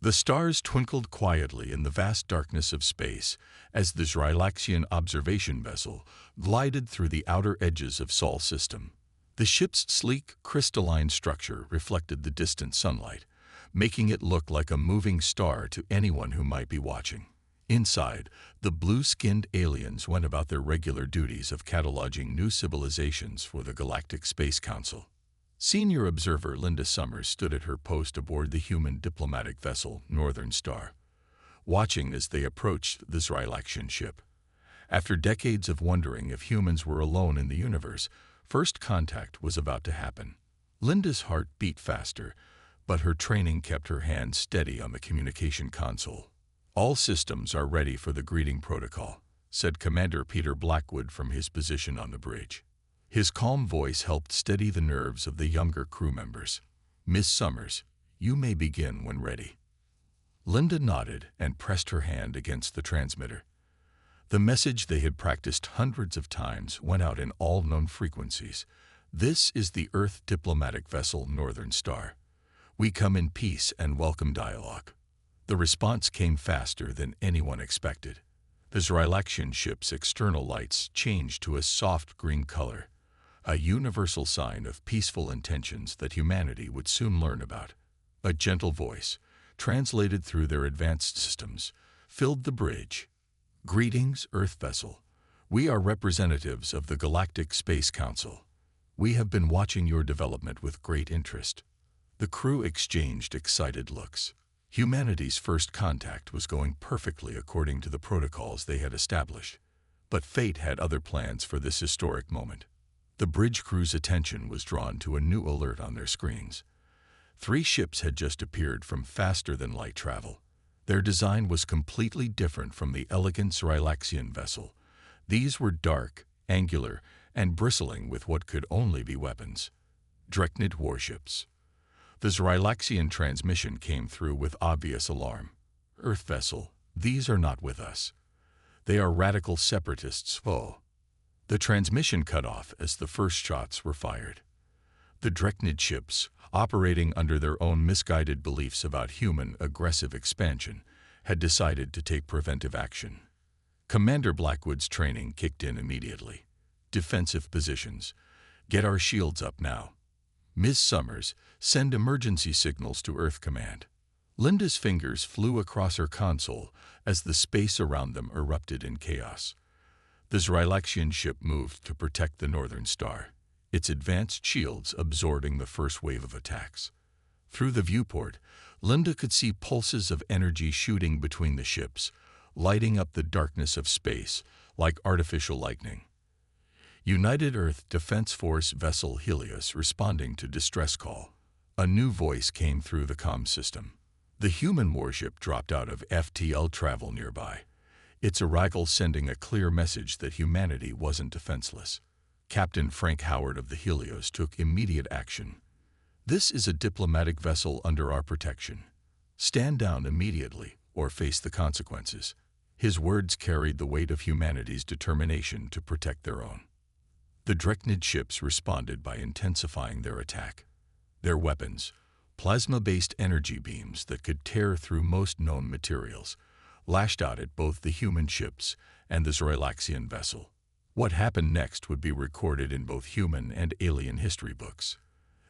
The stars twinkled quietly in the vast darkness of space as the Zrylaxian observation vessel glided through the outer edges of Sol system. The ship's sleek, crystalline structure reflected the distant sunlight, making it look like a moving star to anyone who might be watching. Inside, the blue-skinned aliens went about their regular duties of cataloging new civilizations for the Galactic Space Council. Senior observer Linda Summers stood at her post aboard the human diplomatic vessel Northern Star, watching as they approached the Zrylaxian ship. After decades of wondering if humans were alone in the universe, first contact was about to happen. Linda's heart beat faster, but her training kept her hands steady on the communication console. "All systems are ready for the greeting protocol," said Commander Peter Blackwood from his position on the bridge. His calm voice helped steady the nerves of the younger crew members. "Miss Summers, you may begin when ready." Linda nodded and pressed her hand against the transmitter. The message they had practiced hundreds of times went out in all known frequencies. "This is the Earth diplomatic vessel Northern Star. We come in peace and welcome dialogue." The response came faster than anyone expected. The Zrylaxian ship's external lights changed to a soft green color, a universal sign of peaceful intentions that humanity would soon learn about. A gentle voice, translated through their advanced systems, filled the bridge. "Greetings, Earth vessel. We are representatives of the Galactic Space Council. We have been watching your development with great interest." The crew exchanged excited looks. Humanity's first contact was going perfectly according to the protocols they had established, but fate had other plans for this historic moment. The bridge crew's attention was drawn to a new alert on their screens. 3 ships had just appeared from faster-than-light travel. Their design was completely different from the elegant Zrylaxian vessel. These were dark, angular, and bristling with what could only be weapons. Dreknid warships. The Zrylaxian transmission came through with obvious alarm. "Earth vessel, these are not with us. They are radical separatists." The transmission cut off as the first shots were fired. The Dreknid ships, operating under their own misguided beliefs about human aggressive expansion, had decided to take preventive action. Commander Blackwood's training kicked in immediately. "Defensive positions. Get our shields up now. Ms. Summers, send emergency signals to Earth Command." Linda's fingers flew across her console as the space around them erupted in chaos. The Zrylaxian ship moved to protect the Northern Star, its advanced shields absorbing the first wave of attacks. Through the viewport, Linda could see pulses of energy shooting between the ships, lighting up the darkness of space like artificial lightning. United Earth Defense Force vessel Helios responding to distress call. A new voice came through the comm system. The human warship dropped out of FTL travel nearby, its arrival sending a clear message that humanity wasn't defenseless. Captain Frank Howard of the Helios took immediate action. "This is a diplomatic vessel under our protection. Stand down immediately or face the consequences." His words carried the weight of humanity's determination to protect their own. The Dreknid ships responded by intensifying their attack. Their weapons, plasma-based energy beams that could tear through most known materials, lashed out at both the human ships and the Zrylaxian vessel. What happened next would be recorded in both human and alien history books.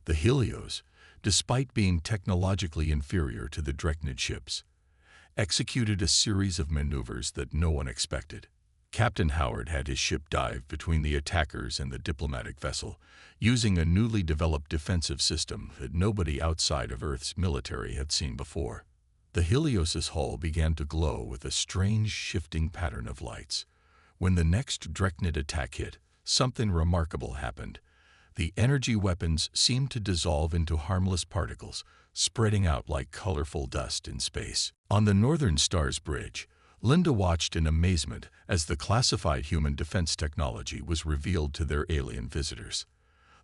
The Helios, despite being technologically inferior to the Dreknid ships, executed a series of maneuvers that no one expected. Captain Howard had his ship dive between the attackers and the diplomatic vessel, using a newly developed defensive system that nobody outside of Earth's military had seen before. The Helios's hull began to glow with a strange shifting pattern of lights. When the next Dreknid attack hit, something remarkable happened. The energy weapons seemed to dissolve into harmless particles, spreading out like colorful dust in space. On the Northern Star's bridge, Linda watched in amazement as the classified human defense technology was revealed to their alien visitors.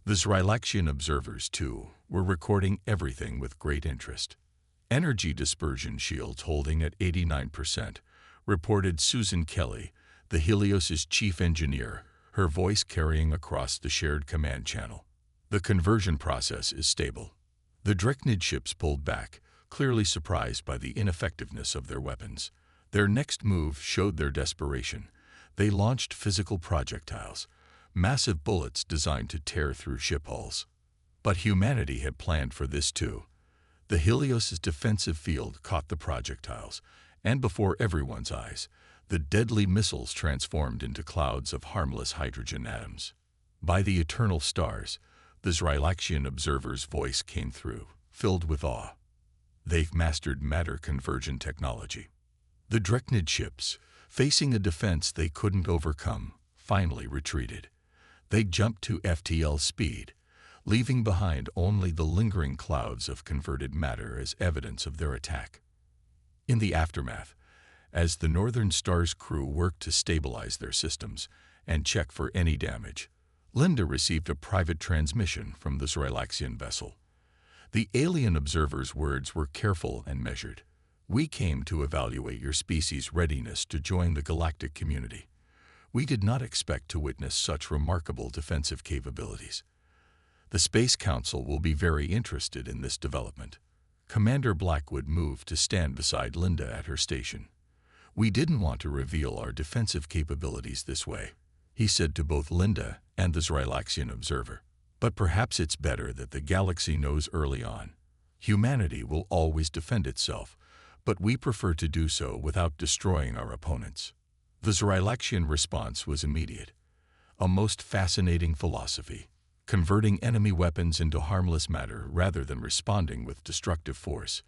The Zrylaxian observers, too, were recording everything with great interest. "Energy dispersion shields holding at 89%, reported Susan Kelly, the Helios's chief engineer, her voice carrying across the shared command channel. "The conversion process is stable." The Dreknid ships pulled back, clearly surprised by the ineffectiveness of their weapons. Their next move showed their desperation. They launched physical projectiles, massive bullets designed to tear through ship hulls. But humanity had planned for this too. The Helios's defensive field caught the projectiles, and before everyone's eyes, the deadly missiles transformed into clouds of harmless hydrogen atoms. By the eternal stars, the Zrylaxian observer's voice came through, filled with awe. They've mastered matter-conversion technology. The Dreknid ships, facing a defense they couldn't overcome, finally retreated. They jumped to FTL speed, leaving behind only the lingering clouds of converted matter as evidence of their attack. In the aftermath, as the Northern Star's crew worked to stabilize their systems and check for any damage, Linda received a private transmission from the Zrylaxian vessel. The alien observer's words were careful and measured. "We came to evaluate your species' readiness to join the galactic community. We did not expect to witness such remarkable defensive capabilities. The Space Council will be very interested in this development." Commander Blackwood moved to stand beside Linda at her station. "We didn't want to reveal our defensive capabilities this way," he said to both Linda and the Zrylaxian observer. "But perhaps it's better that the galaxy knows early on. Humanity will always defend itself, but we prefer to do so without destroying our opponents." The Zrylaxian response was immediate. "A most fascinating philosophy, converting enemy weapons into harmless matter rather than responding with destructive force.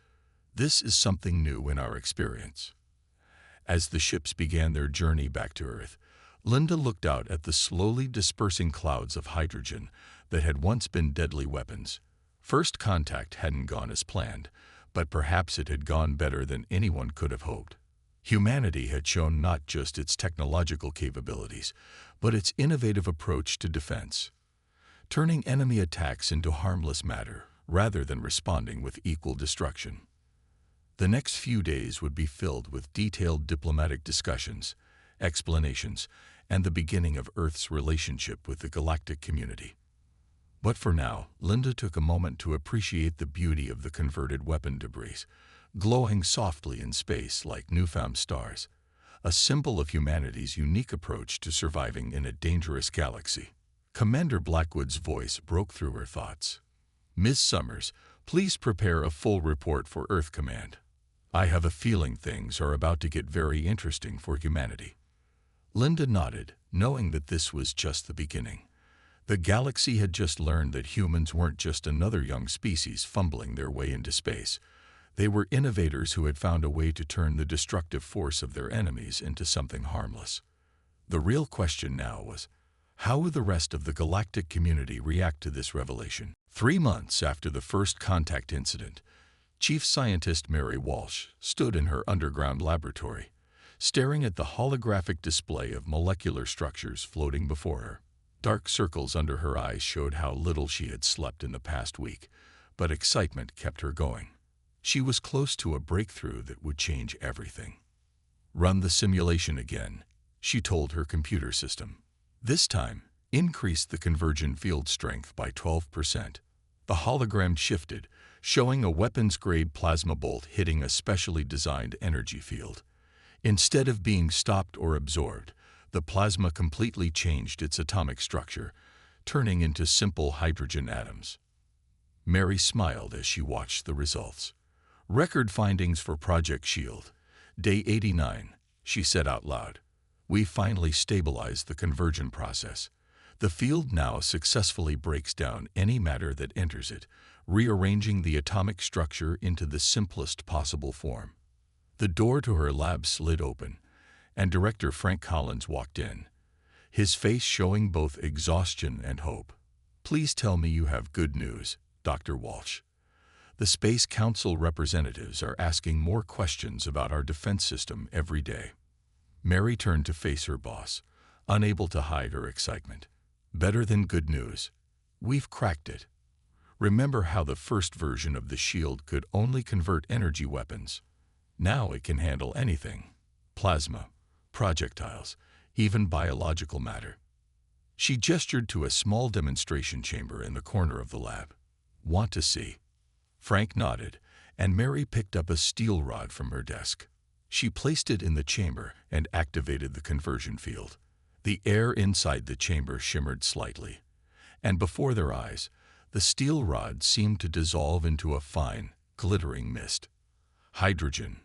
This is something new in our experience." As the ships began their journey back to Earth, Linda looked out at the slowly dispersing clouds of hydrogen that had once been deadly weapons. First contact hadn't gone as planned, but perhaps it had gone better than anyone could have hoped. Humanity had shown not just its technological capabilities, but its innovative approach to defense, turning enemy attacks into harmless matter rather than responding with equal destruction. The next few days would be filled with detailed diplomatic discussions, explanations, and the beginning of Earth's relationship with the galactic community. But for now, Linda took a moment to appreciate the beauty of the converted weapon debris, glowing softly in space like newfound stars, a symbol of humanity's unique approach to surviving in a dangerous galaxy. Commander Blackwood's voice broke through her thoughts. "Ms. Summers, please prepare a full report for Earth Command. I have a feeling things are about to get very interesting for humanity." Linda nodded, knowing that this was just the beginning. The galaxy had just learned that humans weren't just another young species fumbling their way into space. They were innovators who had found a way to turn the destructive force of their enemies into something harmless. The real question now was, how would the rest of the galactic community react to this revelation? 3 months after the first contact incident, Chief Scientist Mary Walsh stood in her underground laboratory, staring at the holographic display of molecular structures floating before her. Dark circles under her eyes showed how little she had slept in the past week, but excitement kept her going. She was close to a breakthrough that would change everything. "Run the simulation again," she told her computer system. This time, increase the convergent field strength by 12%. The hologram shifted, showing a weapons-grade plasma bolt hitting a specially designed energy field. Instead of being stopped or absorbed, the plasma completely changed its atomic structure, turning into simple hydrogen atoms. Mary smiled as she watched the results. "Record findings for Project SHIELD. Day 89, she said out loud. "We finally stabilized the conversion process. The field now successfully breaks down any matter that enters it, rearranging the atomic structure into the simplest possible form." The door to her lab slid open, and Director Frank Collins walked in, his face showing both exhaustion and hope. "Please tell me you have good news, Dr. Walsh. The Space Council representatives are asking more questions about our defense system every day." Mary turned to face her boss, unable to hide her excitement. "Better than good news. We've cracked it. Remember how the first version of the shield could only convert energy weapons? Now it can handle anything: plasma, projectiles, even biological matter." She gestured to a small demonstration chamber in the corner of the lab. "Want to see?" Frank nodded, and Mary picked up a steel rod from her desk. She placed it in the chamber and activated the conversion field. The air inside the chamber shimmered slightly, and before their eyes, the steel rod seemed to dissolve into a fine, glittering mist. Hydrogen,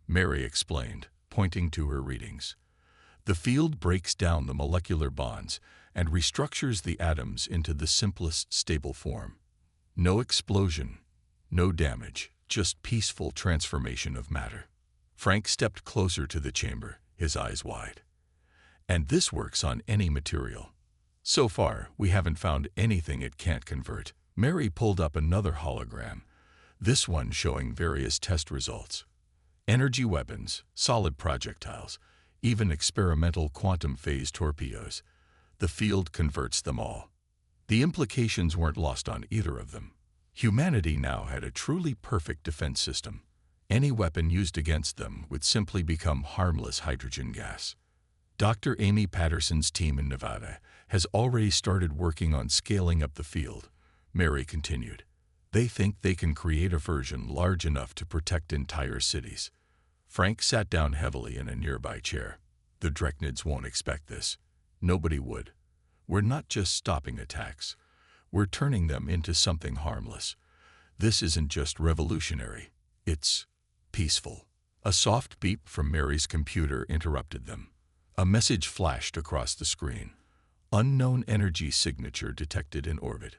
Mary explained, pointing to her readings. The field breaks down the molecular bonds and restructures the atoms into the simplest stable form. No explosion, no damage, just peaceful transformation of matter. Frank stepped closer to the chamber, his eyes wide. And this works on any material. So far, we haven't found anything it can't convert. Mary pulled up another hologram, this one showing various test results. Energy weapons, solid projectiles, even experimental quantum phase torpedoes. The field converts them all. The implications weren't lost on either of them. Humanity now had a truly perfect defense system. Any weapon used against them would simply become harmless hydrogen gas. Dr. Amy Patterson's team in Nevada has already started working on scaling up the field, Mary continued. They think they can create a version large enough to protect entire cities. Frank sat down heavily in a nearby chair. The Dreknids won't expect this. Nobody would. We're not just stopping attacks. We're turning them into something harmless. This isn't just revolutionary. It's peaceful. A soft beep from Mary's computer interrupted them. A message flashed across the screen. Unknown energy signature detected in orbit.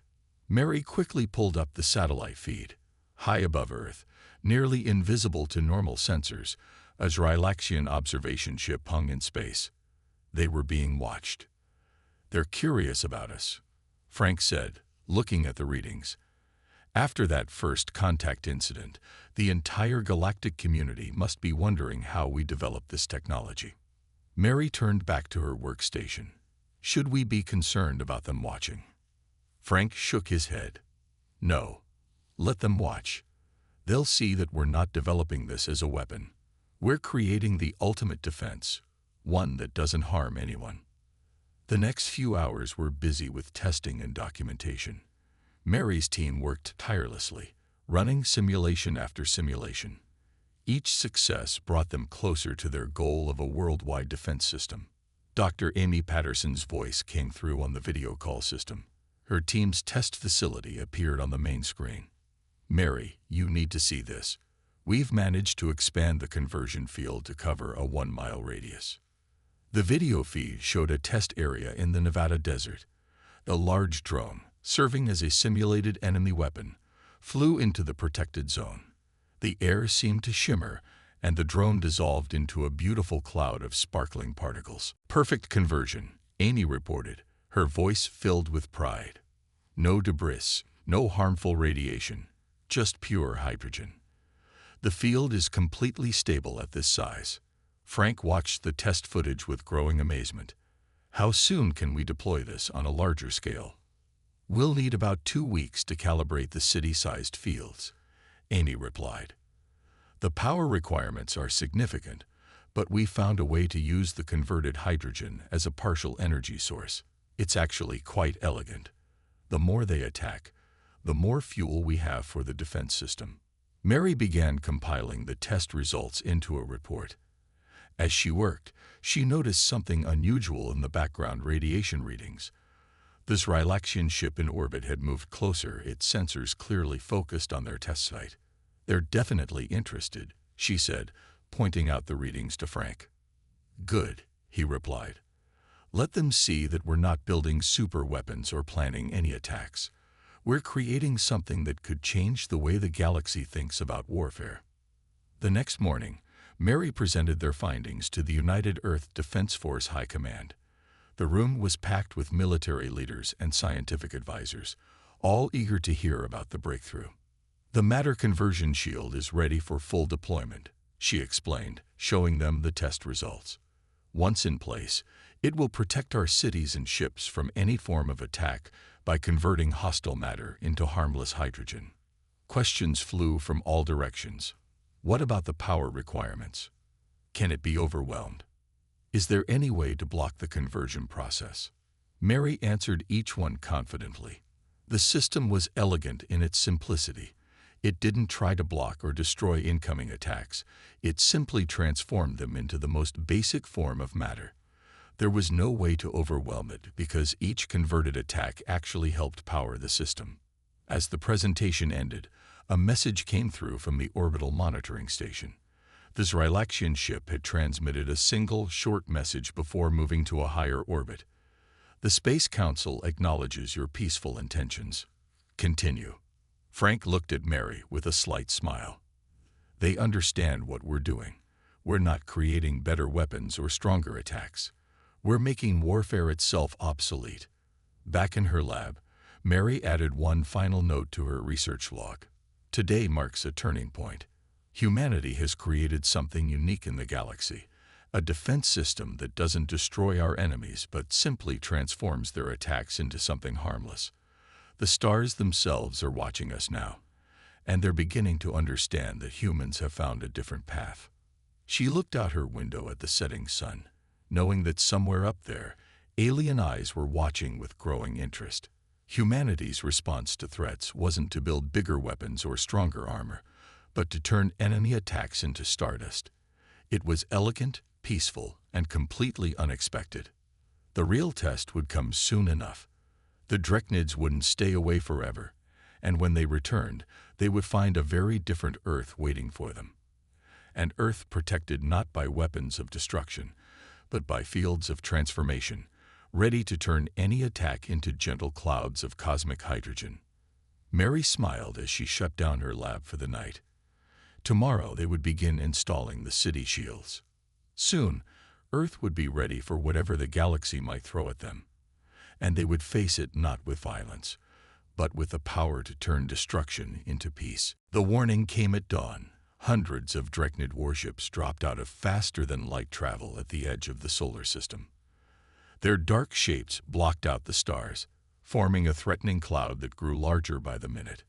Mary quickly pulled up the satellite feed. High above Earth, nearly invisible to normal sensors, a Zrylaxian observation ship hung in space. They were being watched. They're curious about us, Frank said, looking at the readings. After that first contact incident, the entire galactic community must be wondering how we developed this technology. Mary turned back to her workstation. Should we be concerned about them watching? Frank shook his head. No. Let them watch. They'll see that we're not developing this as a weapon. We're creating the ultimate defense, one that doesn't harm anyone. The next few hours were busy with testing and documentation. Mary's team worked tirelessly, running simulation after simulation. Each success brought them closer to their goal of a worldwide defense system. Dr. Amy Patterson's voice came through on the video call system. Her team's test facility appeared on the main screen. Mary, you need to see this. We've managed to expand the conversion field to cover a 1-mile radius. The video feed showed a test area in the Nevada desert. A large drone, serving as a simulated enemy weapon, flew into the protected zone. The air seemed to shimmer, and the drone dissolved into a beautiful cloud of sparkling particles. Perfect conversion, Amy reported, her voice filled with pride. No debris, no harmful radiation, just pure hydrogen. The field is completely stable at this size. Frank watched the test footage with growing amazement. How soon can we deploy this on a larger scale? We'll need about 2 weeks to calibrate the city-sized fields, Amy replied. The power requirements are significant, but we found a way to use the converted hydrogen as a partial energy source. It's actually quite elegant. The more they attack, the more fuel we have for the defense system. Mary began compiling the test results into a report. As she worked, she noticed something unusual in the background radiation readings. The Zrylaxian ship in orbit had moved closer, its sensors clearly focused on their test site. They're definitely interested, she said, pointing out the readings to Frank. Good, he replied. Let them see that we're not building super weapons or planning any attacks. We're creating something that could change the way the galaxy thinks about warfare. The next morning, Mary presented their findings to the United Earth Defense Force High Command. The room was packed with military leaders and scientific advisors, all eager to hear about the breakthrough. The matter conversion shield is ready for full deployment, she explained, showing them the test results. Once in place, it will protect our cities and ships from any form of attack by converting hostile matter into harmless hydrogen. Questions flew from all directions. What about the power requirements? Can it be overwhelmed? Is there any way to block the conversion process? Mary answered each one confidently. The system was elegant in its simplicity. It didn't try to block or destroy incoming attacks. It simply transformed them into the most basic form of matter. There was no way to overwhelm it because each converted attack actually helped power the system. As the presentation ended, a message came through from the orbital monitoring station. The Zrylaxian ship had transmitted a single, short message before moving to a higher orbit. The Space Council acknowledges your peaceful intentions. Continue. Frank looked at Mary with a slight smile. They understand what we're doing. We're not creating better weapons or stronger attacks. We're making warfare itself obsolete. Back in her lab, Mary added one final note to her research log. Today marks a turning point. Humanity has created something unique in the galaxy, a defense system that doesn't destroy our enemies but simply transforms their attacks into something harmless. The stars themselves are watching us now, and they're beginning to understand that humans have found a different path. She looked out her window at the setting sun, knowing that somewhere up there, alien eyes were watching with growing interest. Humanity's response to threats wasn't to build bigger weapons or stronger armor, but to turn enemy attacks into stardust. It was elegant, peaceful, and completely unexpected. The real test would come soon enough. The Dreknids wouldn't stay away forever, and when they returned, they would find a very different Earth waiting for them. An Earth protected not by weapons of destruction, but by fields of transformation, ready to turn any attack into gentle clouds of cosmic hydrogen. Mary smiled as she shut down her lab for the night. Tomorrow they would begin installing the city shields. Soon, Earth would be ready for whatever the galaxy might throw at them. And they would face it not with violence, but with the power to turn destruction into peace. The warning came at dawn. Hundreds of Dreknid warships dropped out of faster-than-light travel at the edge of the solar system. Their dark shapes blocked out the stars, forming a threatening cloud that grew larger by the minute.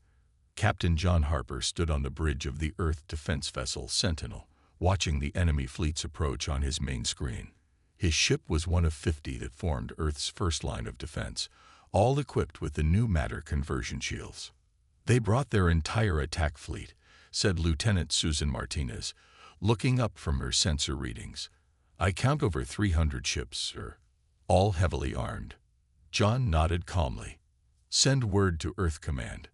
Captain John Harper stood on the bridge of the Earth defense vessel Sentinel, watching the enemy fleets approach on his main screen. His ship was one of 50 that formed Earth's first line of defense, all equipped with the new matter conversion shields. They brought their entire attack fleet, said Lieutenant Susan Martinez, looking up from her sensor readings. I count over 300 ships, sir, all heavily armed. John nodded calmly. Send word to Earth Command.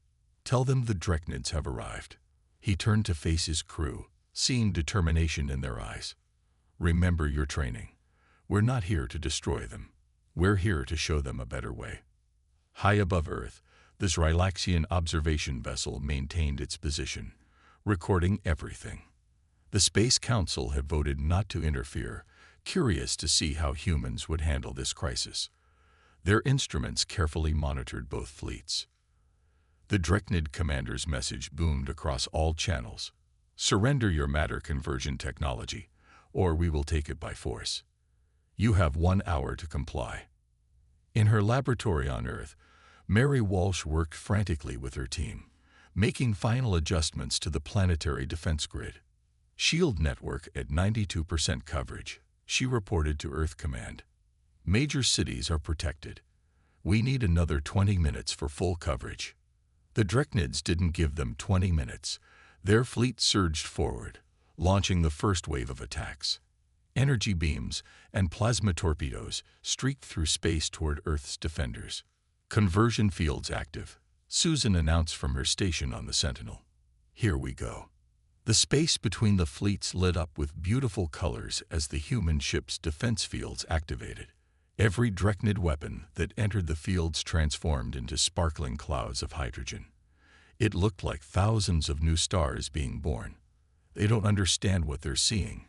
Tell them the Dreknids have arrived. He turned to face his crew, seeing determination in their eyes. Remember your training. We're not here to destroy them. We're here to show them a better way. High above Earth, the Zrylaxian observation vessel maintained its position, recording everything. The Space Council had voted not to interfere, curious to see how humans would handle this crisis. Their instruments carefully monitored both fleets. The Dreknid commander's message boomed across all channels. Surrender your matter conversion technology, or we will take it by force. You have 1 hour to comply. In her laboratory on Earth, Mary Walsh worked frantically with her team, making final adjustments to the planetary defense grid. Shield network at 92% coverage, she reported to Earth Command. Major cities are protected. We need another 20 minutes for full coverage. The Dreknids didn't give them 20 minutes. Their fleet surged forward, launching the first wave of attacks. Energy beams and plasma torpedoes streaked through space toward Earth's defenders. Conversion fields active, Susan announced from her station on the Sentinel. Here we go. The space between the fleets lit up with beautiful colors as the human ship's defense fields activated. Every Dreknid weapon that entered the fields transformed into sparkling clouds of hydrogen. It looked like thousands of new stars being born. They don't understand what they're seeing,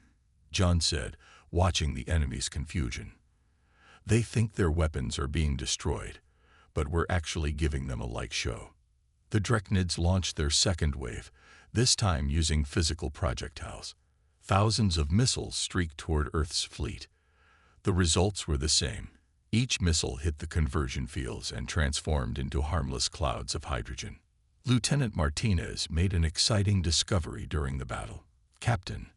John said, watching the enemy's confusion. They think their weapons are being destroyed, but we're actually giving them a light show. The Dreknids launched their second wave, this time using physical projectiles. Thousands of missiles streaked toward Earth's fleet. The results were the same. Each missile hit the conversion fields and transformed into harmless clouds of hydrogen. Lieutenant Martinez made an exciting discovery during the battle. Captain,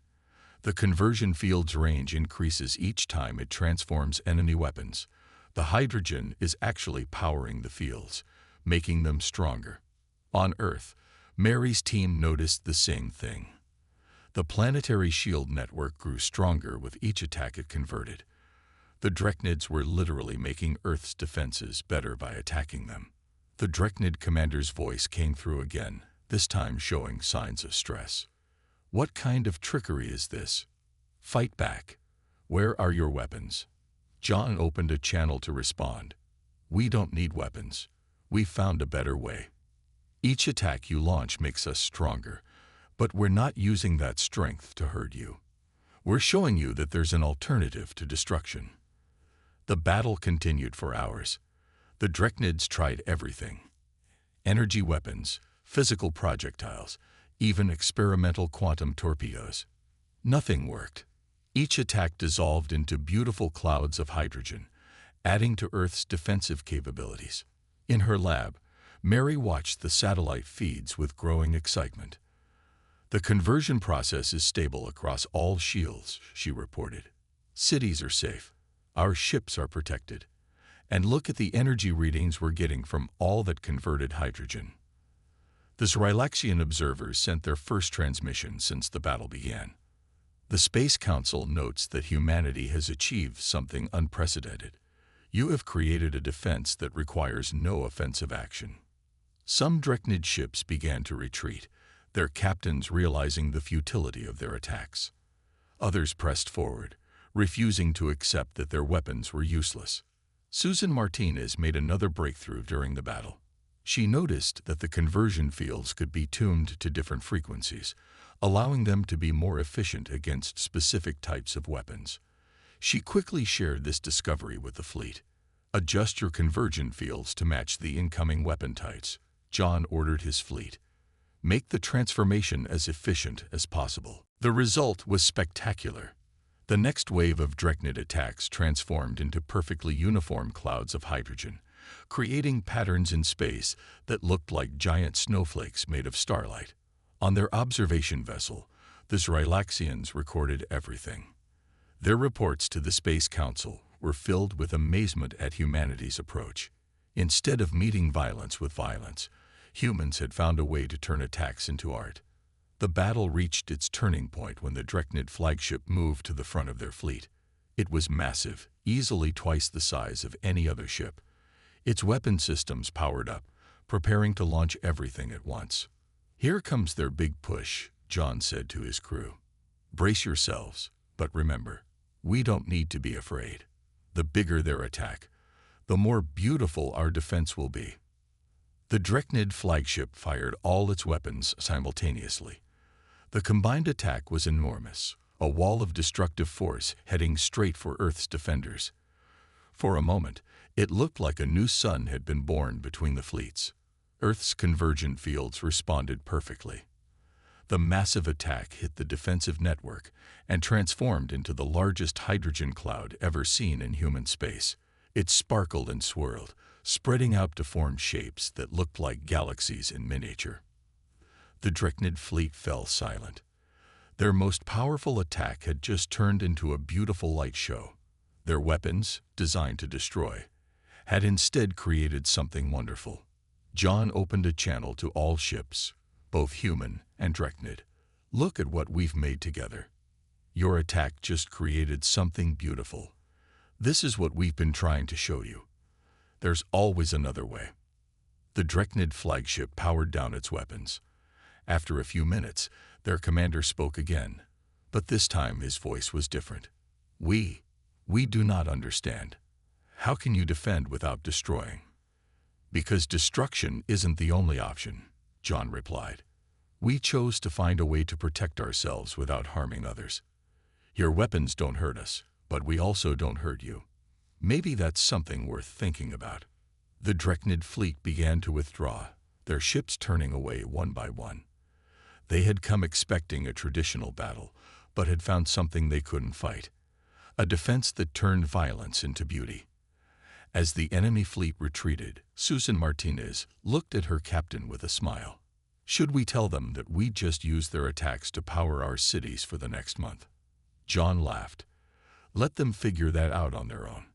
the conversion field's range increases each time it transforms enemy weapons. The hydrogen is actually powering the fields, making them stronger. On Earth, Mary's team noticed the same thing. The planetary shield network grew stronger with each attack it converted. The Dreknids were literally making Earth's defenses better by attacking them. The Dreknid commander's voice came through again, this time showing signs of stress. What kind of trickery is this? Fight back. Where are your weapons? John opened a channel to respond. We don't need weapons. We found a better way. Each attack you launch makes us stronger, but we're not using that strength to hurt you. We're showing you that there's an alternative to destruction. The battle continued for hours. The Dreknids tried everything. Energy weapons, physical projectiles, even experimental quantum torpedoes. Nothing worked. Each attack dissolved into beautiful clouds of hydrogen, adding to Earth's defensive capabilities. In her lab, Mary watched the satellite feeds with growing excitement. The conversion process is stable across all shields, she reported. Cities are safe. Our ships are protected. And look at the energy readings we're getting from all that converted hydrogen. The Zrylaxian observers sent their first transmission since the battle began. The Space Council notes that humanity has achieved something unprecedented. You have created a defense that requires no offensive action. Some Dreknid ships began to retreat, their captains realizing the futility of their attacks. Others pressed forward, refusing to accept that their weapons were useless. Susan Martinez made another breakthrough during the battle. She noticed that the conversion fields could be tuned to different frequencies, allowing them to be more efficient against specific types of weapons. She quickly shared this discovery with the fleet. Adjust your conversion fields to match the incoming weapon types, John ordered his fleet. Make the transformation as efficient as possible. The result was spectacular. The next wave of Dreknid attacks transformed into perfectly uniform clouds of hydrogen, creating patterns in space that looked like giant snowflakes made of starlight. On their observation vessel, the Zrylaxians recorded everything. Their reports to the Space Council were filled with amazement at humanity's approach. Instead of meeting violence with violence, humans had found a way to turn attacks into art. The battle reached its turning point when the Dreknid flagship moved to the front of their fleet. It was massive, easily twice the size of any other ship. Its weapon systems powered up, preparing to launch everything at once. Here comes their big push, John said to his crew. Brace yourselves, but remember, we don't need to be afraid. The bigger their attack, the more beautiful our defense will be. The Dreknid flagship fired all its weapons simultaneously. The combined attack was enormous, a wall of destructive force heading straight for Earth's defenders. For a moment, it looked like a new sun had been born between the fleets. Earth's convergent fields responded perfectly. The massive attack hit the defensive network and transformed into the largest hydrogen cloud ever seen in human space. It sparkled and swirled, spreading out to form shapes that looked like galaxies in miniature. The Dreknid fleet fell silent. Their most powerful attack had just turned into a beautiful light show. Their weapons, designed to destroy, had instead created something wonderful. John opened a channel to all ships, both human and Dreknid. Look at what we've made together. Your attack just created something beautiful. This is what we've been trying to show you. There's always another way. The Dreknid flagship powered down its weapons. After a few minutes, their commander spoke again, but this time his voice was different. We do not understand. How can you defend without destroying? Because destruction isn't the only option, John replied. We chose to find a way to protect ourselves without harming others. Your weapons don't hurt us, but we also don't hurt you. Maybe that's something worth thinking about. The Dreknid fleet began to withdraw, their ships turning away one by one. They had come expecting a traditional battle, but had found something they couldn't fight. A defense that turned violence into beauty. As the enemy fleet retreated, Susan Martinez looked at her captain with a smile. Should we tell them that we just used their attacks to power our cities for the next month? John laughed. Let them figure that out on their own.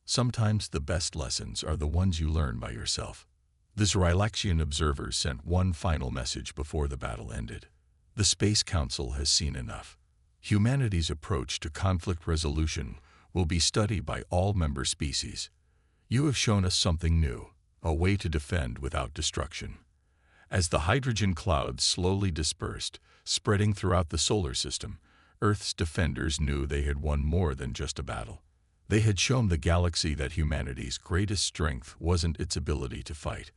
Sometimes the best lessons are the ones you learn by yourself. The Zrylaxian observers sent one final message before the battle ended. The Space Council has seen enough. Humanity's approach to conflict resolution will be studied by all member species. You have shown us something new, a way to defend without destruction. As the hydrogen clouds slowly dispersed, spreading throughout the solar system, Earth's defenders knew they had won more than just a battle. They had shown the galaxy that humanity's greatest strength wasn't its ability to fight,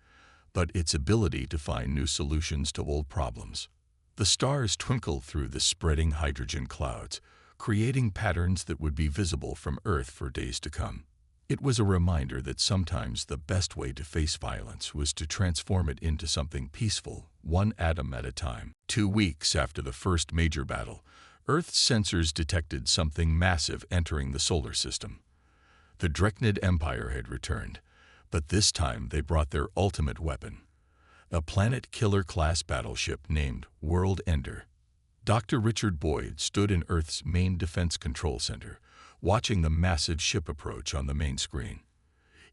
but its ability to find new solutions to old problems. The stars twinkled through the spreading hydrogen clouds, creating patterns that would be visible from Earth for days to come. It was a reminder that sometimes the best way to face violence was to transform it into something peaceful, one atom at a time. 2 weeks after the first major battle, Earth's sensors detected something massive entering the solar system. The Dreknid Empire had returned, but this time they brought their ultimate weapon, a planet-killer-class battleship named World Ender. Dr. Richard Boyd stood in Earth's main defense control center, watching the massive ship approach on the main screen.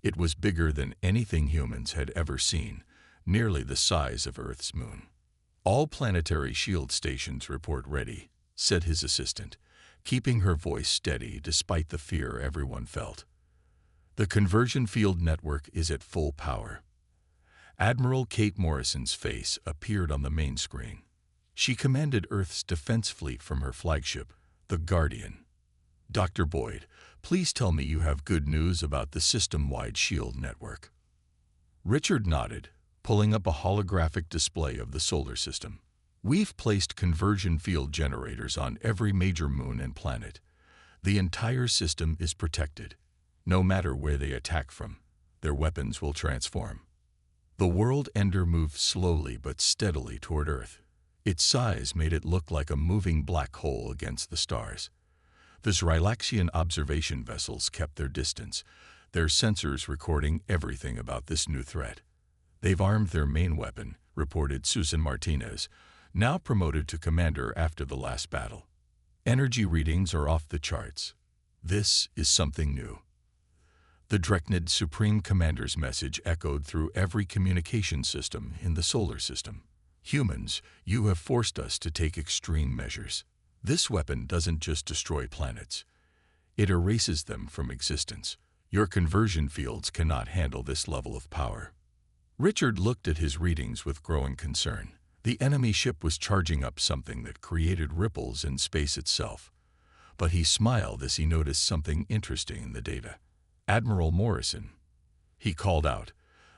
It was bigger than anything humans had ever seen, nearly the size of Earth's moon. "All planetary shield stations report ready," said his assistant, keeping her voice steady despite the fear everyone felt. "The conversion field network is at full power." Admiral Kate Morrison's face appeared on the main screen. She commanded Earth's defense fleet from her flagship, the Guardian. "Dr. Boyd, please tell me you have good news about the system-wide shield network." Richard nodded, pulling up a holographic display of the solar system. "We've placed conversion field generators on every major moon and planet. The entire system is protected. No matter where they attack from, their weapons will transform." The World Ender moved slowly but steadily toward Earth. Its size made it look like a moving black hole against the stars. The Zrylaxian observation vessels kept their distance, their sensors recording everything about this new threat. "They've armed their main weapon," reported Susan Martinez, now promoted to commander after the last battle. "Energy readings are off the charts. This is something new." The Dreknid Supreme Commander's message echoed through every communication system in the solar system. "Humans, you have forced us to take extreme measures. This weapon doesn't just destroy planets. It erases them from existence. Your conversion fields cannot handle this level of power." Richard looked at his readings with growing concern. The enemy ship was charging up something that created ripples in space itself. But he smiled as he noticed something interesting in the data. "Admiral Morrison," he called out,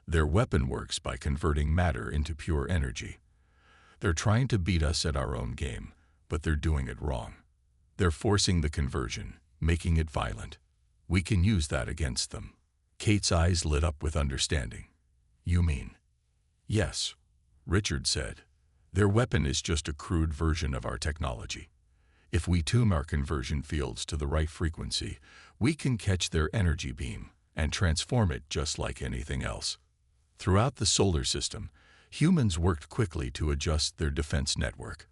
"their weapon works by converting matter into pure energy. They're trying to beat us at our own game, but they're doing it wrong. They're forcing the conversion, making it violent. We can use that against them." Kate's eyes lit up with understanding. "You mean?" "Yes," Richard said. "Their weapon is just a crude version of our technology. If we tune our conversion fields to the right frequency, we can catch their energy beam and transform it just like anything else." Throughout the solar system, humans worked quickly to adjust their defense network.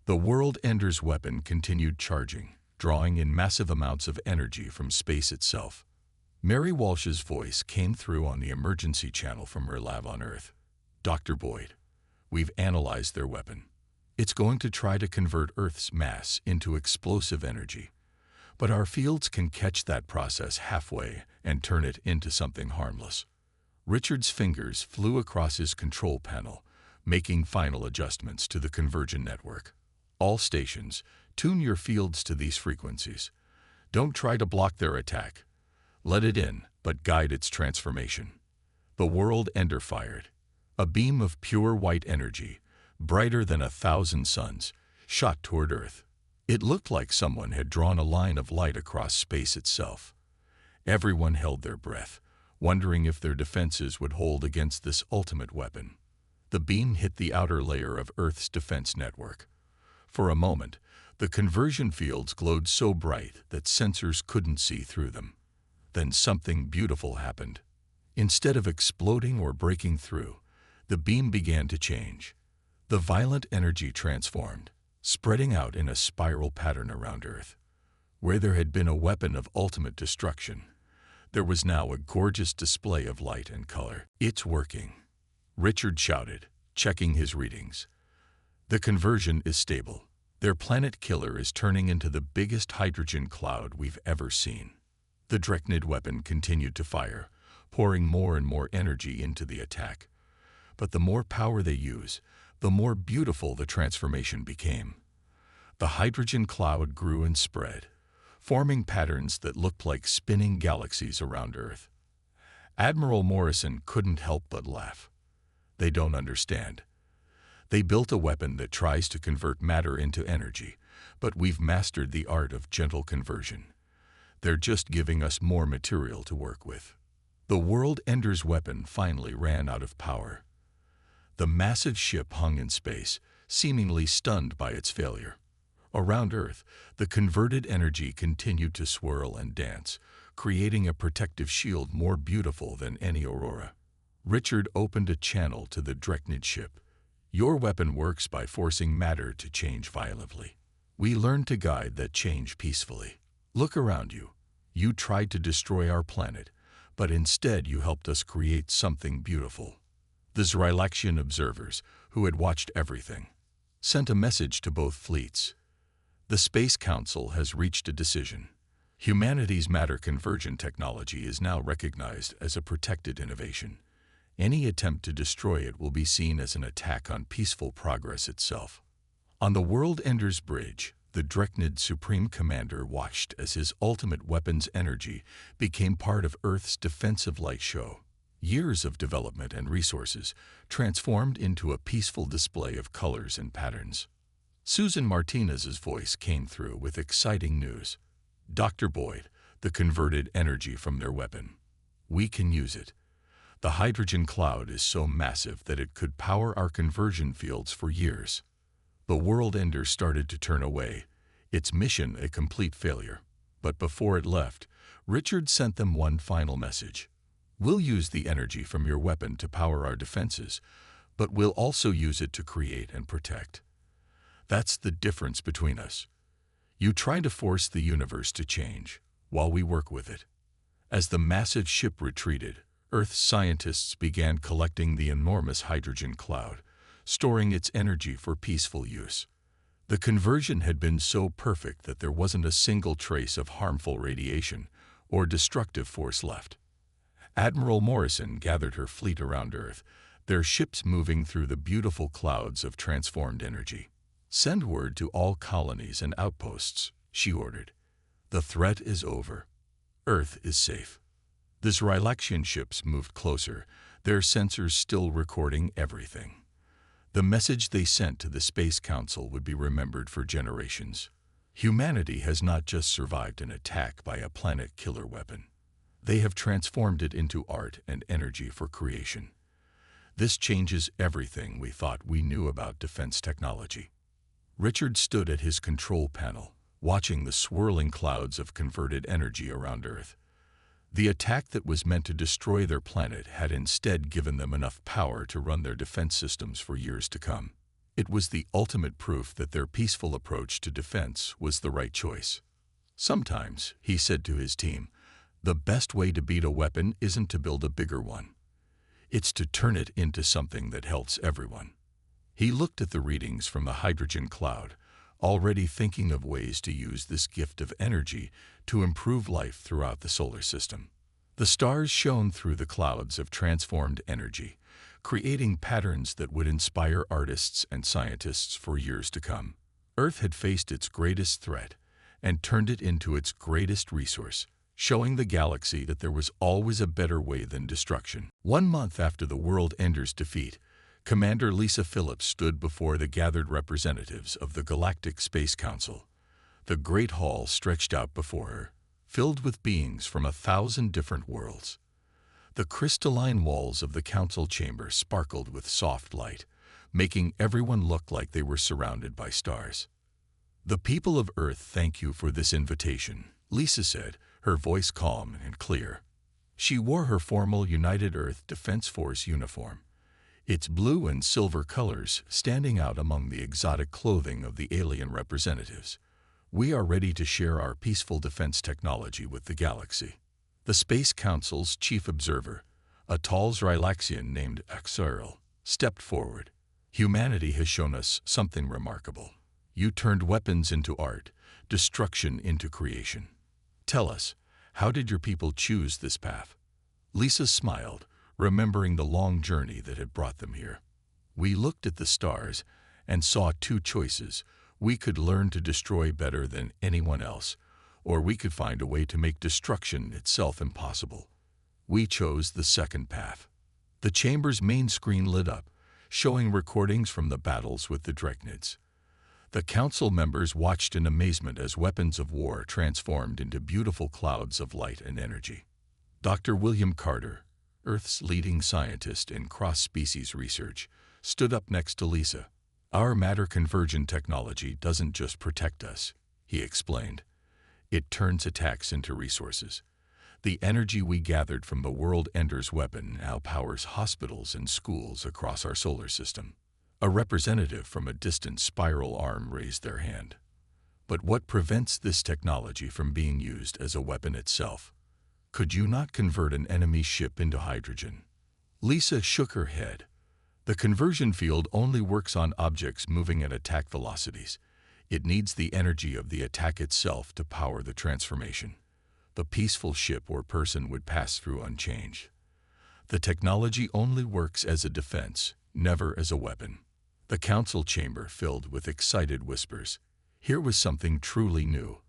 The World Ender's weapon continued charging, drawing in massive amounts of energy from space itself. Mary Walsh's voice came through on the emergency channel from her lab on Earth. "Dr. Boyd, we've analyzed their weapon. It's going to try to convert Earth's mass into explosive energy. But our fields can catch that process halfway and turn it into something harmless." Richard's fingers flew across his control panel, making final adjustments to the conversion network. "All stations, tune your fields to these frequencies. Don't try to block their attack. Let it in, but guide its transformation." The World Ender fired. A beam of pure white energy, brighter than 1,000 suns, shot toward Earth. It looked like someone had drawn a line of light across space itself. Everyone held their breath, wondering if their defenses would hold against this ultimate weapon. The beam hit the outer layer of Earth's defense network. For a moment, the conversion fields glowed so bright that sensors couldn't see through them. Then something beautiful happened. Instead of exploding or breaking through, the beam began to change. The violent energy transformed, spreading out in a spiral pattern around Earth. Where there had been a weapon of ultimate destruction, there was now a gorgeous display of light and color. "It's working," Richard shouted, checking his readings. The conversion is stable. Their planet killer is turning into the biggest hydrogen cloud we've ever seen. The Dreknid weapon continued to fire, pouring more and more energy into the attack. But the more power they use, the more beautiful the transformation became. The hydrogen cloud grew and spread, forming patterns that looked like spinning galaxies around Earth. Admiral Morrison couldn't help but laugh. They don't understand. They built a weapon that tries to convert matter into energy, but we've mastered the art of gentle conversion. They're just giving us more material to work with. The World Ender's weapon finally ran out of power. The massive ship hung in space, seemingly stunned by its failure. Around Earth, the converted energy continued to swirl and dance, creating a protective shield more beautiful than any aurora. Richard opened a channel to the Dreknid ship. Your weapon works by forcing matter to change violently. We learned to guide that change peacefully. Look around you. You tried to destroy our planet, but instead you helped us create something beautiful. The Zrylaxian observers, who had watched everything, sent a message to both fleets. The Space Council has reached a decision. Humanity's matter conversion technology is now recognized as a protected innovation. Any attempt to destroy it will be seen as an attack on peaceful progress itself. On the World Ender's bridge, the Dreknid Supreme Commander watched as his ultimate weapon's energy became part of Earth's defensive light show. Years of development and resources transformed into a peaceful display of colors and patterns. Susan Martinez's voice came through with exciting news. Dr. Boyd, the converted energy from their weapon. We can use it. The hydrogen cloud is so massive that it could power our conversion fields for years. The World Ender started to turn away, its mission a complete failure. But before it left, Richard sent them one final message. We'll use the energy from your weapon to power our defenses, but we'll also use it to create and protect. That's the difference between us. You try to force the universe to change, while we work with it. As the massive ship retreated, Earth's scientists began collecting the enormous hydrogen cloud, storing its energy for peaceful use. The conversion had been so perfect that there wasn't a single trace of harmful radiation or destructive force left. Admiral Morrison gathered her fleet around Earth, their ships moving through the beautiful clouds of transformed energy. Send word to all colonies and outposts, she ordered. The threat is over. Earth is safe. The Zrylaxian ships moved closer, their sensors still recording everything. The message they sent to the Space Council would be remembered for generations. Humanity has not just survived an attack by a planet-killer weapon. They have transformed it into art and energy for creation. This changes everything we thought we knew about defense technology. Richard stood at his control panel, watching the swirling clouds of converted energy around Earth. The attack that was meant to destroy their planet had instead given them enough power to run their defense systems for years to come. It was the ultimate proof that their peaceful approach to defense was the right choice. Sometimes, he said to his team, the best way to beat a weapon isn't to build a bigger one. It's to turn it into something that helps everyone. He looked at the readings from the hydrogen cloud, already thinking of ways to use this gift of energy to improve life throughout the solar system. The stars shone through the clouds of transformed energy, creating patterns that would inspire artists and scientists for years to come. Earth had faced its greatest threat and turned it into its greatest resource, showing the galaxy that there was always a better way than destruction. 1 month after the World Ender's defeat, Commander Lisa Phillips stood before the gathered representatives of the Galactic Space Council. The great hall stretched out before her, filled with beings from 1,000 different worlds. The crystalline walls of the council chamber sparkled with soft light, making everyone look like they were surrounded by stars. The people of Earth thank you for this invitation, Lisa said, her voice calm and clear. She wore her formal United Earth Defense Force uniform, its blue and silver colors standing out among the exotic clothing of the alien representatives. We are ready to share our peaceful defense technology with the galaxy. The Space Council's chief observer, a tall Zrylaxian named Axaril, stepped forward. Humanity has shown us something remarkable. You turned weapons into art, destruction into creation. Tell us, how did your people choose this path? Lisa smiled, remembering the long journey that had brought them here. We looked at the stars and saw two choices. We could learn to destroy better than anyone else, or we could find a way to make destruction itself impossible. We chose the second path. The chamber's main screen lit up, showing recordings from the battles with the Dreadnoughts. The council members watched in amazement as weapons of war transformed into beautiful clouds of light and energy. Dr. William Carter, Earth's leading scientist in cross-species research, stood up next to Lisa. Our matter-conversion technology doesn't just protect us, he explained. It turns attacks into resources. The energy we gathered from the World Ender's weapon now powers hospitals and schools across our solar system. A representative from a distant spiral arm raised their hand. But what prevents this technology from being used as a weapon itself? Could you not convert an enemy ship into hydrogen? Lisa shook her head. The conversion field only works on objects moving at attack velocities. It needs the energy of the attack itself to power the transformation. The peaceful ship or person would pass through unchanged. The technology only works as a defense, never as a weapon. The council chamber filled with excited whispers. Here was something truly new.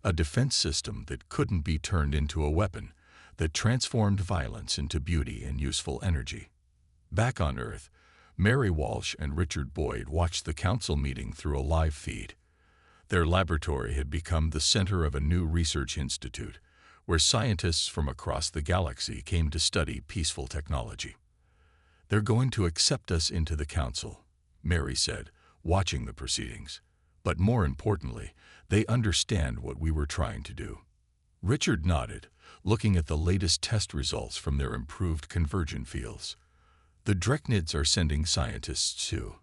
A defense system that couldn't be turned into a weapon, that transformed violence into beauty and useful energy. Back on Earth, Mary Walsh and Richard Boyd watched the council meeting through a live feed. Their laboratory had become the center of a new research institute, where scientists from across the galaxy came to study peaceful technology. They're going to accept us into the council, Mary said, watching the proceedings. But more importantly, they understand what we were trying to do. Richard nodded, looking at the latest test results from their improved convergent fields. The Dreadnoughts are sending scientists too.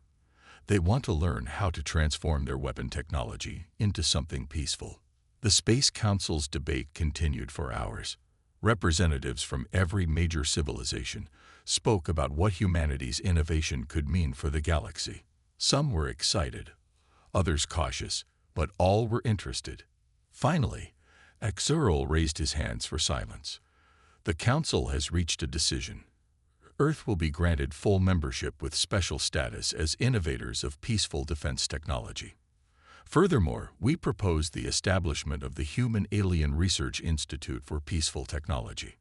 They want to learn how to transform their weapon technology into something peaceful. The Space Council's debate continued for hours. Representatives from every major civilization spoke about what humanity's innovation could mean for the galaxy. Some were excited, others cautious, but all were interested. Finally, Axuril raised his hands for silence. The Council has reached a decision. Earth will be granted full membership with special status as innovators of peaceful defense technology. Furthermore, we propose the establishment of the Human Alien Research Institute for Peaceful Technology.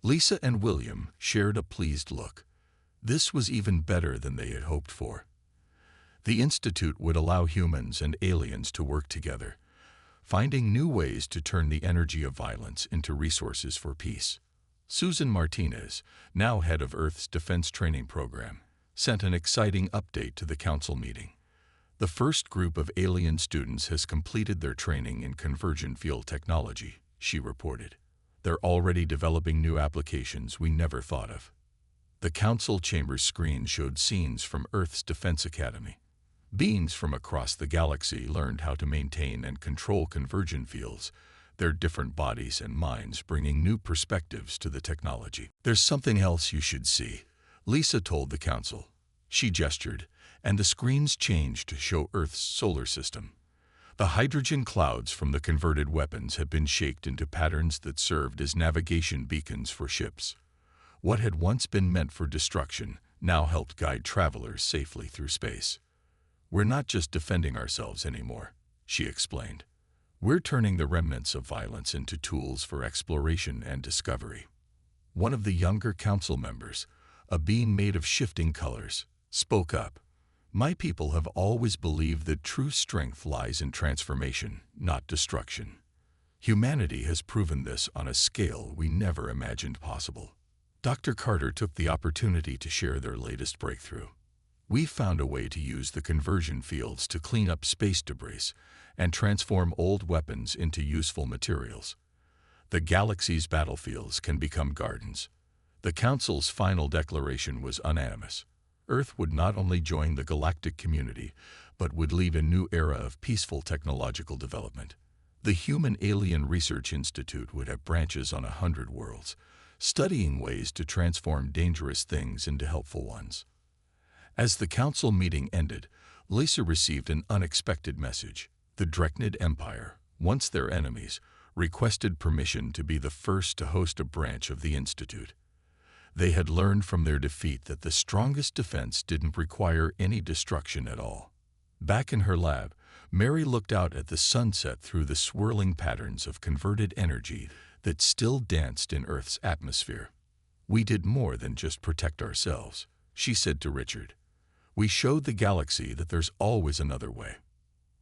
Lisa and William shared a pleased look. This was even better than they had hoped for. The institute would allow humans and aliens to work together, finding new ways to turn the energy of violence into resources for peace. Susan Martinez, now head of Earth's Defense Training Program, sent an exciting update to the council meeting. The first group of alien students has completed their training in convergent field technology, she reported. They're already developing new applications we never thought of. The council chamber's screen showed scenes from Earth's Defense Academy. Beings from across the galaxy learned how to maintain and control convergent fields, their different bodies and minds bringing new perspectives to the technology. There's something else you should see, Lisa told the council. She gestured, and the screens changed to show Earth's solar system. The hydrogen clouds from the converted weapons had been shaped into patterns that served as navigation beacons for ships. What had once been meant for destruction now helped guide travelers safely through space. We're not just defending ourselves anymore, she explained. We're turning the remnants of violence into tools for exploration and discovery. One of the younger council members, a being made of shifting colors, spoke up. My people have always believed that true strength lies in transformation, not destruction. Humanity has proven this on a scale we never imagined possible. Dr. Carter took the opportunity to share their latest breakthrough. We found a way to use the conversion fields to clean up space debris and transform old weapons into useful materials. The galaxy's battlefields can become gardens. The Council's final declaration was unanimous. Earth would not only join the galactic community, but would lead a new era of peaceful technological development. The Human Alien Research Institute would have branches on 100 worlds, studying ways to transform dangerous things into helpful ones. As the council meeting ended, Lisa received an unexpected message. The Dreknid Empire, once their enemies, requested permission to be the first to host a branch of the Institute. They had learned from their defeat that the strongest defense didn't require any destruction at all. Back in her lab, Mary looked out at the sunset through the swirling patterns of converted energy that still danced in Earth's atmosphere. "We did more than just protect ourselves," she said to Richard. "We showed the galaxy that there's always another way."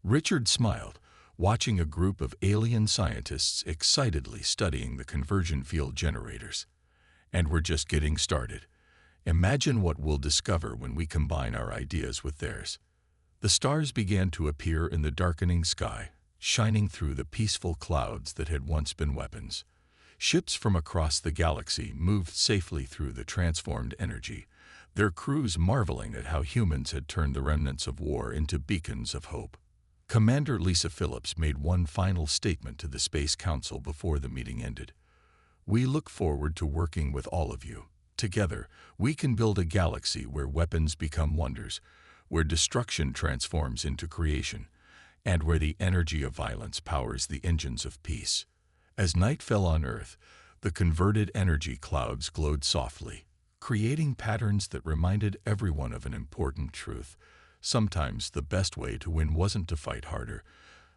Richard smiled, watching a group of alien scientists excitedly studying the conversion field generators. "And we're just getting started. Imagine what we'll discover when we combine our ideas with theirs." The stars began to appear in the darkening sky, shining through the peaceful clouds that had once been weapons. Ships from across the galaxy moved safely through the transformed energy, their crews marveling at how humans had turned the remnants of war into beacons of hope. Commander Lisa Phillips made one final statement to the Space Council before the meeting ended. "We look forward to working with all of you. Together, we can build a galaxy where weapons become wonders, where destruction transforms into creation, and where the energy of violence powers the engines of peace." As night fell on Earth, the converted energy clouds glowed softly, creating patterns that reminded everyone of an important truth. Sometimes the best way to win wasn't to fight harder,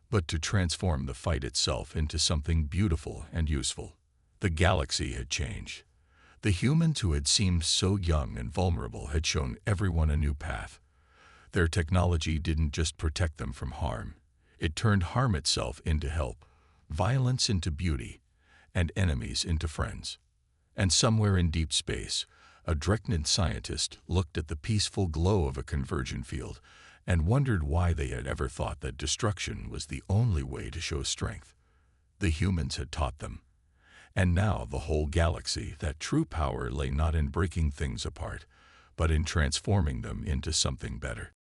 but to transform the fight itself into something beautiful and useful. The galaxy had changed. The humans who had seemed so young and vulnerable had shown everyone a new path. Their technology didn't just protect them from harm. It turned harm itself into help, violence into beauty, and enemies into friends. And somewhere in deep space, a Dreknid scientist looked at the peaceful glow of a conversion field and wondered why they had ever thought that destruction was the only way to show strength. The humans had taught them. And now the whole galaxy, that true power lay not in breaking things apart, but in transforming them into something better.